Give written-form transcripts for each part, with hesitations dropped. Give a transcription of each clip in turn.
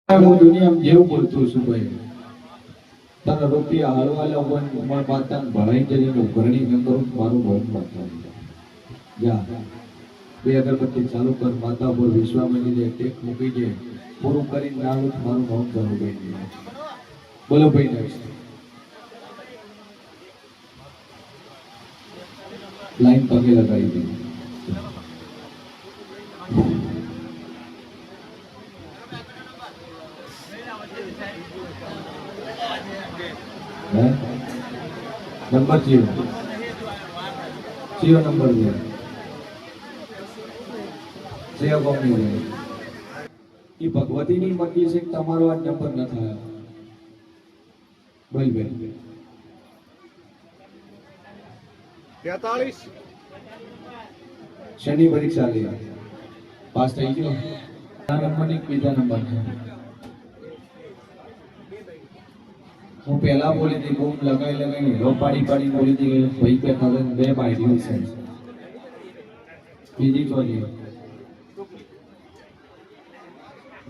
હું દુનિયામાં જેવું બોલતું છું ભાઈ, તારા રૂપિયા હળવા લાવવાની ઉંમર માતા ભણાઈ જઈને ઘરણી ન કરું મારું બહુ માતા જા બે અગરબત્તી ચાલુ કર, માતા બોલ વિશ્વામની દે ટેક મૂકી દે, પૂરું કરીને નાનું મારું નામ કરું ભાઈ. બોલો ભાઈ નેક્સ્ટ લાઈન પગે લગાવી દી. નંબર જીરો નંબર એ ભગવતી ની મરજી છે તમારો આ નંબર ન થાય. બોલ બેન 43 શનિ પરીક્ષા લે પાસ થઈ ગયો. આ નંબર ની બીજા નંબર છે. હું પહેલા બોલી હતી બૂમ લગાઈ લો પાડી બોલી હતી ભાઈ કે ખબર બે પાડી છે. બીજી ચોરી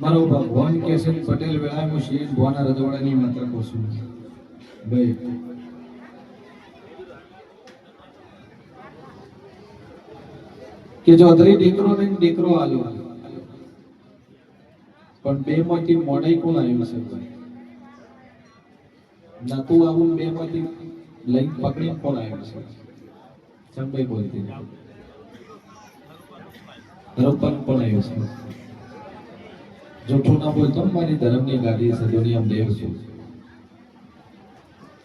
મારો ભગવાન કેસરી પટેલ વેળા હું શ્રી ભોના રજવાડાની માત્ર કહું છું ભાઈ. કે ચૌધરી દીકરો ને દીકરો આલો પણ બે માંથી મોડાઈ કોણ આવ્યું છે ભાઈ? નતું આવું બે માંથી લઈને પકડી કોણ આવ્યું છે? સંભાઈ બોલતી ધર્મ પણ આવ્યું છે. જૂઠું ના બોલતો મારી ધર્મની ગાડી છે દુનિયામાં દેવ છું.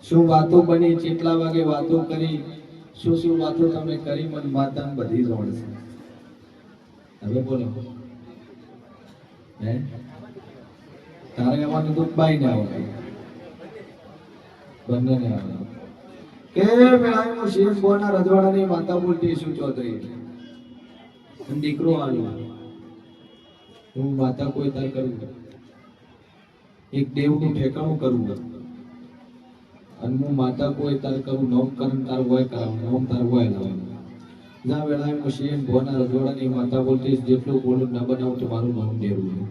શું વાતો બની, કેટલા વાગે વાતો કરી, શું વાતો તમે કરી, મને માતા બધી જોડ છે. હવે બોલો હે તારે આવવાનું તો બાઈ ને આવવાનું બંને ને આવવાનું. કે મેળાવી હું શેષ બોના રજવાડાની માતા બોલતી છું ચૌધરી દીકરો આવ્યો. હું માતા કોઈ તાર કરું એક દેવનું ઠેકાણું કરું અને હું માતા કોઈ તાર કરું નામકરણ તાર હોય કરાવું નામ તાર હોય લાવવાનું. જ્યાં વેળાએ હું શેષ બોના રજવાડાની માતા બોલતી જેટલું બોલું ના બનાવું તો મારું નામ દેવું છે.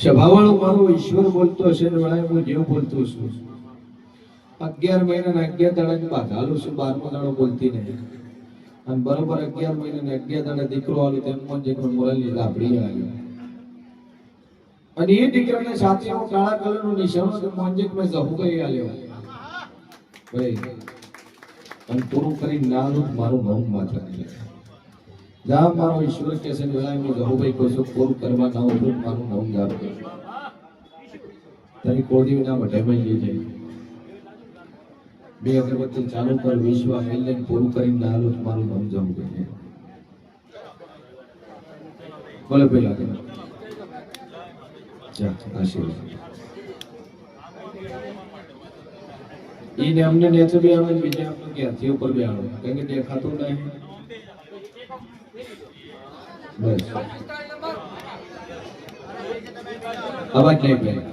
સભાવાળો મારો ઈશ્વર બોલતો હશે ને વેળાએ હું જેવું બોલતો છું. 11 મહિના 11 દાડા બાધાલું છું, 12મો દાડો બોલતી નહીં. અને બરોબર 11 મહિના 11 દાડા દીકરો આવ્યો તેમ જે મોરાલી લાભડી આવ્યો અને એ દીકરાને સાથે હું કાળા કલરનું નિશાનો તો મોંજેક મેં જહુ ગઈ આલ્યો ભાઈ. અને પૂરું કરી નાનું મારું નામ માત્ર જા મારો ઈશ્વર કે છે વેળાએ હું જહુ ભાઈ કોઈ પૂરું કરવા ના ઉભું મારું નામ જાપ તારી કોડી ના વઢાઈ લઈ જાય. બે અગરબત્તી ચાલુ કર, વિશ્વ મિલન પૂરું કરીને નાલું મારું નામ જવું જોઈએ. બોલે પેલા આશીર્વાદ એને અમને નેચે બી આવે બીજા આપણે ક્યાંથી ઉપર બી આવે કારણ કે દેખાતું નહીં. બસ અવાજ નહીં ભાઈ.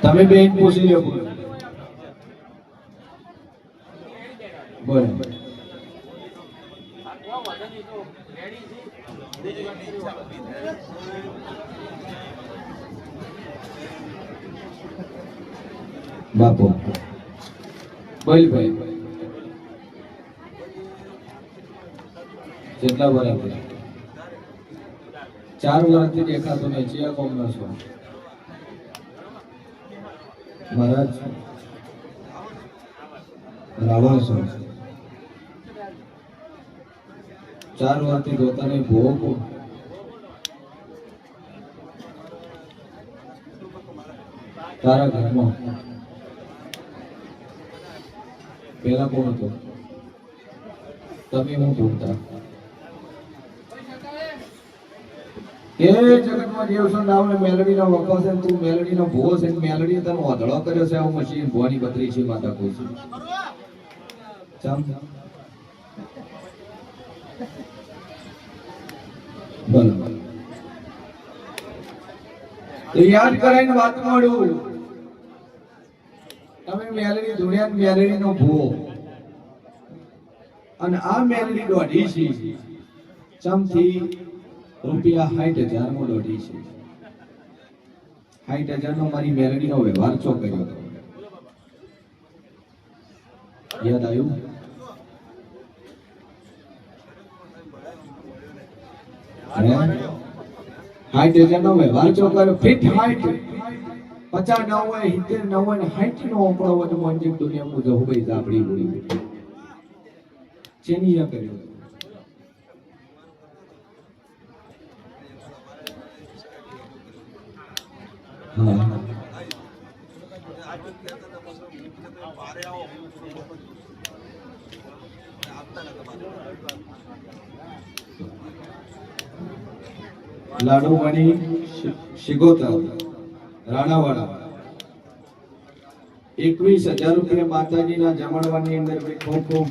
તમે બે પૂછી લો બોલ બાપુ બોલ ભાઈ કેટલા બરાબર 4 વર્ષથી દેખાતો નહીં. ચિયા કોમનો છો મહારાજ? રાવણ છો 4 વર્ષથી જોતા નહીં. ભોગ તારા ઘરમાં પેલા કોણ હતો? તમે હું ભૂલતા કે જગતમાં દેવસન રાવને મેલડીનો વખો છે, તું મેલડીનો ભૂવો છે, મેલડી તને ઓધળો કર્યો છે. આવું મશીન ભવાની બત્રી છે માતા કોઈ છે ચમ બોલો તો યાદ કરાઈને વાત મળું તમે મેલડી ધૂણ્યા મેલડી નો ભૂવો અને આ મેલડી દોઢી છે ચમથી રૂપિયા 60,000 માં દોઢી છે 60,000 નો મારી મેલડી નો વ્યવહાર ચો કર્યો હતો યાદ આવ્યું 60,000 નો વ્યવહાર ચો કર્યો ફિટ હાઈટ 50 ના હોય 70 ના હોય 60 નો ઓપડો વધ મોંજી દુનિયા મુજબ હોય આપડી ઉડી ચેનીયા કર્યો હા લાડુમણી શિગોતર રાણાવાડા 21,000 રૂપિયા માતાજીના જમણવારની અંદર ખૂબ ખૂબ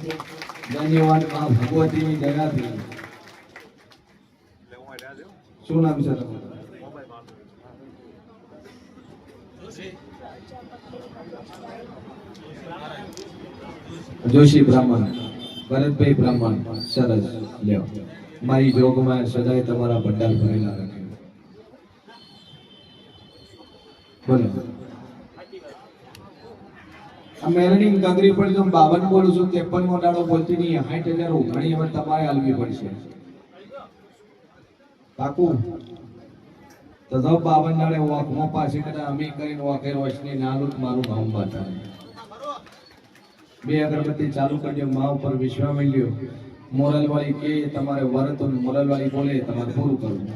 ધન્યવાદ માં ભગવતીની દયાથી શું નામ છે તમારું જોશી બ્રાહ્મણ ભરતભાઈ બ્રાહ્મણ સરસ લ્યો મારી જોગમાં સદાય તમારા ભંડાર ભરેલા રાખે બોલો આ મેલડી કાંગરી પર જો 52 બોલું છું 53 મો દાડો બોલતી નહીં 60,000 ઉઘાણી હવે તમારે આલવી પડશે પાકું તો જો 52 દાડે વાકમાં પાછી કદા અમે કરીને વાકે રોશની નાલું મારું નામ બાતા બે અગરબત્તી ચાલુ કરજો મા ઉપર વિશ્વા મળ્યો મોરલ વાળી કે તમારે વરત મોરલ વાળી બોલે તમારે પૂરું કરવું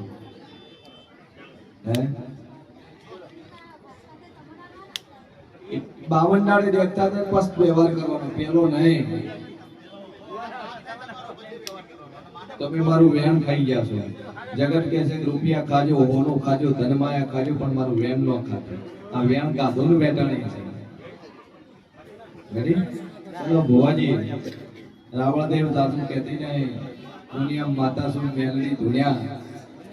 હે 52 દાડે દેખતા તે સ્પષ્ટ વ્યવહાર કરવાનો પેલો નહીં તમે મારું વેણ ખાઈ ગયા છો જગત કહે છે રૂપિયા ખાજો હોનું ખાજો ધનમાયા ખાજો પણ મારું વેણ ન ખાતો આ વેણ કાધું વેટાણી છે ગરી ચલો ભુવાજી રાવણદેવ દાદુ કહેતી નહીં દુનિયા માતા શું મેલડી ધુણ્યા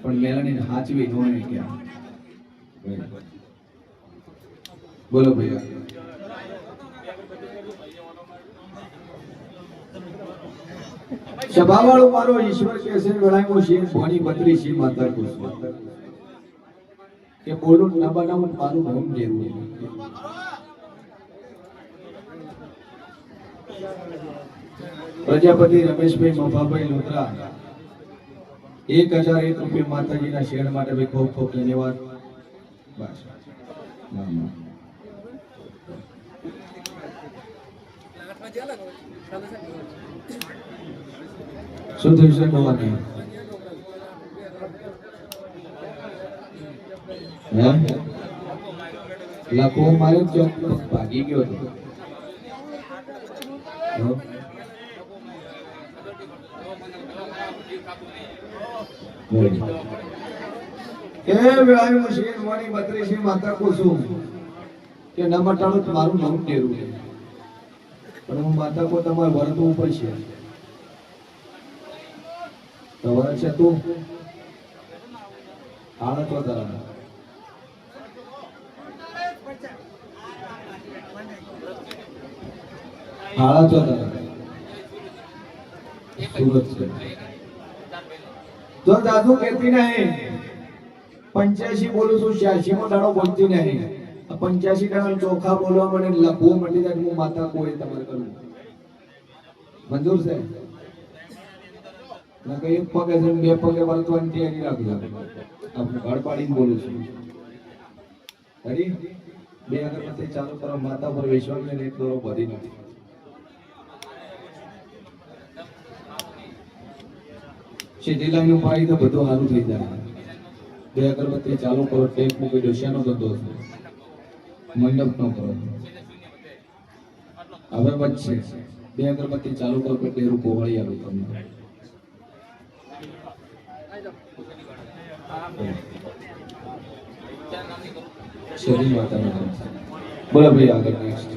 પણ મેલડી હાચવી નોને ક્યાં બોલો ભૈયા સભાવાળો મારો ઈશ્વર કે છે ગણાયો છે ભણી 32 માતા કુસુમ કે બોલું ન બનાવું મારું નામ લેવું પ્રજાપતિ રમેશભાઈ મફાભાઈ લોત્રા 1,001 રૂપિયા માતાજીના શેર માટે ભાઈ ખૂબ ખૂબ ધન્યવાદ બસ શું થયું છે નવાની હે લાખો મારે ચોક ભાગી ગયો હતો કે વેળાયું મશીન વાણી 32 માતા કુસુમ કે ન મટાણું મારું નામ ડેરું છે પણ હું માતા કો તમારે વર્તવું પડશે તો વર છે તું આળ તો તારા આળા તો તારા સુરત છે જો દાદુ કહેતી નહીં 85 બોલું છું 86 માં દાડો બોલતી નહીં 85 દાડો ચોખા બોલવા મને લખવો મળી જાય હું માતા કોઈ તમારે કરું મંજૂર છે ના કઈ એક પગે છે બે પગે વર્તવાની તૈયારી રાખજો આપણે ઘર પાડીને બોલું છું રેડી બે અગરબત્તી ચાલુ કરો માતા પર વિશ્વાસ લઈને એક દોરો બધી નથી સીધી લાઈન ઉપર આવી તો બધું સારું થઈ જાય બે અગરબત્તી ચાલુ કરો ટેપ મૂકી દો શેનો ધંધો છે મંડપ નો કરો હવે વચ્ચે બે અગરબત્તી ચાલુ કરો એટલે એરું ગોવાળી આવે તમને શરીર માતાનો બોલો ભાઈ આગળ નેક્સ્ટ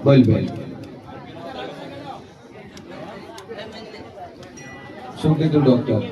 બોલ બોલ શું કીધું ડોક્ટર?